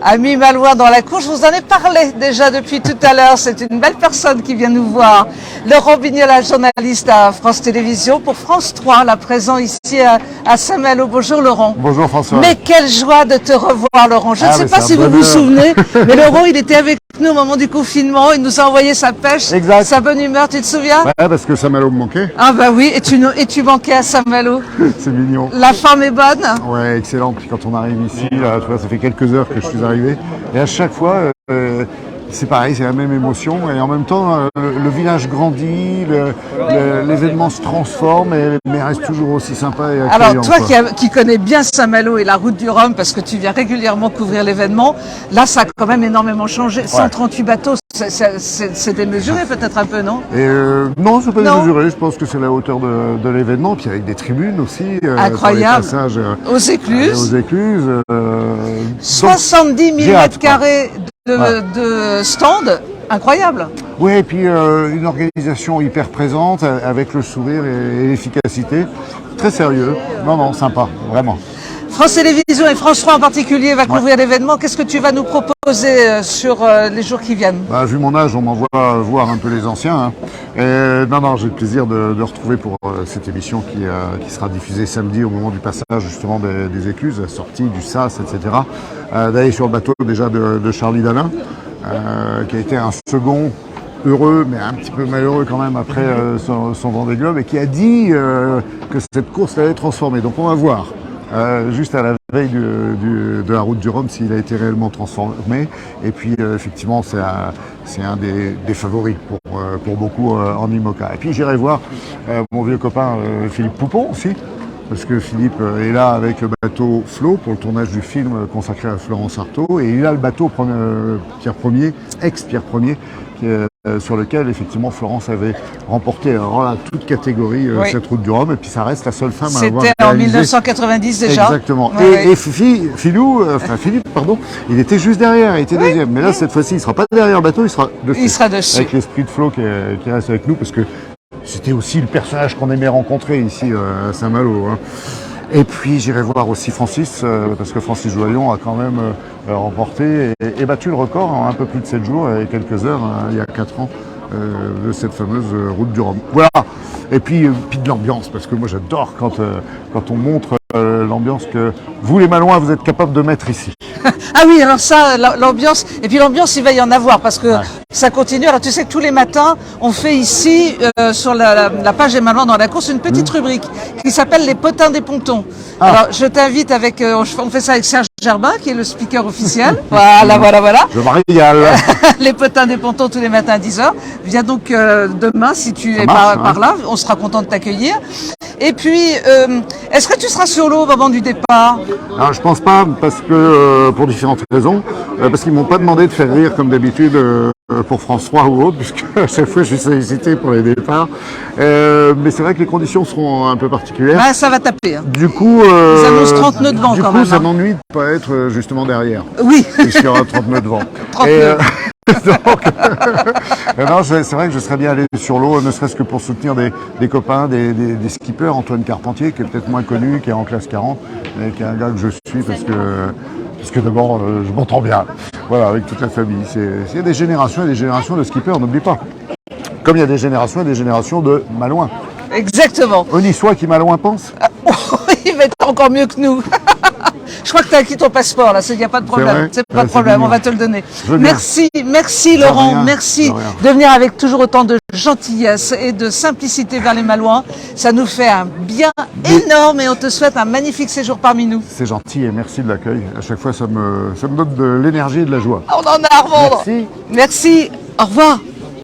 Amis malouins dans la cour, je vous en ai parlé déjà depuis tout à l'heure. C'est une belle personne qui vient nous voir. Laurent Bignola, journaliste à France Télévisions pour France 3, là présent ici à Saint-Malo. Bonjour Laurent. Bonjour François. Mais quelle joie de te revoir Laurent. Je ne sais pas si vous vous souvenez, mais Laurent il était avec nous au moment du confinement. Il nous a envoyé sa pêche, exact. Sa bonne humeur, tu te souviens? Ouais, parce que Saint-Malo me manquait. Ah bah oui, et tu manquais à Saint-Malo. C'est mignon. La femme est bonne? Ouais, excellent. Puis quand on arrive ici, là, tu vois, ça fait quelques heures que je suis arrivé. Et à chaque fois, c'est pareil, c'est la même émotion. Et en même temps, le village grandit, l'événement se transforme, mais reste toujours aussi sympa et accueillant. Alors toi qui connais bien Saint-Malo et la route du Rhum, parce que tu viens régulièrement couvrir l'événement, là ça a quand même énormément changé. Ouais. 138 bateaux, c'est démesuré peut-être un peu, non? Non, c'est pas démesuré. Je pense que c'est la hauteur de l'événement. Puis avec des tribunes aussi. Incroyable. Aux écluses. Aux écluses. 70 000 mètres carrés de stand, incroyable. Oui, et puis une organisation hyper présente avec le sourire et l'efficacité. Très sérieux. Non, sympa, vraiment. France Télévisions et France 3 en particulier va couvrir l'événement. Qu'est-ce que tu vas nous proposer sur les jours qui viennent? Vu mon âge, on m'envoie voir un peu les anciens. Et, j'ai le plaisir de retrouver pour cette émission qui sera diffusée samedi au moment du passage justement des écluses, la sortie du SAS, etc. D'aller sur le bateau déjà de Charlie Dalin, qui a été un second heureux, mais un petit peu malheureux quand même après son Vendée Globe, et qui a dit que cette course allait transformer. Donc on va voir. Juste à la veille de la route du Rhum s'il a été réellement transformé. Et puis effectivement c'est un des favoris pour beaucoup en IMOCA. Et puis j'irai voir mon vieux copain Philippe Poupon aussi, parce que Philippe est là avec le bateau Flo pour le tournage du film consacré à Florence Artaud, et il a le bateau Pierre Ier, ex-Pierre Ier, sur lequel effectivement Florence avait remporté à toute catégorie cette route du Rhum, et puis ça reste la seule femme à avoir réalisé. C'était en 1990 déjà. Exactement. Et Philippe, il était juste derrière, il était deuxième. Mais là cette fois-ci il ne sera pas derrière le bateau, il sera dessus. Il sera dessus. Avec l'esprit de Flo qui reste avec nous, parce que c'était aussi le personnage qu'on aimait rencontrer ici à Saint-Malo. Et puis j'irai voir aussi Francis, parce que Francis Joyon a quand même remporté et battu le record en un peu plus de 7 jours et quelques heures, il y a 4 ans, de cette fameuse route du Rhum. Voilà. Et puis de l'ambiance, parce que moi j'adore quand on montre l'ambiance que vous les Malouins vous êtes capables de mettre ici. Ah oui, alors ça, l'ambiance, et puis l'ambiance il va y en avoir, parce que ça continue. Alors tu sais que tous les matins, on fait ici, sur la page des Malouins dans la course, une petite rubrique qui s'appelle les potins des pontons. Alors je t'invite on fait ça avec Serge Gerbin, qui est le speaker officiel. Voilà. Je me régale. Les potins des pontons tous les matins à 10h. Viens donc demain, si tu es par là, on sera content de t'accueillir. Et puis, est-ce que tu seras sur l'eau au moment du départ? Alors, je pense pas, parce que pour différentes raisons. Parce qu'ils m'ont pas demandé de faire rire comme d'habitude pour France 3 ou autre, puisque à chaque fois je suis sollicité pour les départs. Mais c'est vrai que les conditions seront un peu particulières. Ça va taper. Du coup, ils annoncent 30 nœuds de vent quand même. Du coup, ça m'ennuie de ne pas être justement derrière. Oui. Puisqu'il y aura 30 nœuds de vent. 30 nœuds. Donc, c'est vrai que je serais bien allé sur l'eau, ne serait-ce que pour soutenir des copains, des skippers. Antoine Carpentier, qui est peut-être moins connu, qui est en classe 40, mais qui est un gars que je suis parce que d'abord, je m'entends bien. Voilà, avec toute la famille. Il y a des générations et des générations de skippers, n'oublie pas. Comme il y a des générations et des générations de Malouins. Exactement. Un Niçois qui Malouin pense. Il va être encore mieux que nous. Je crois que tu as acquis ton passeport, là, il n'y a pas de problème. C'est pas de problème, on va te le donner. Merci Laurent, merci de venir avec toujours autant de gentillesse et de simplicité vers les Malouins. Ça nous fait un bien énorme et on te souhaite un magnifique séjour parmi nous. C'est gentil et merci de l'accueil. À chaque fois, ça me donne de l'énergie et de la joie. On en a à revendre. Merci. Merci, au revoir.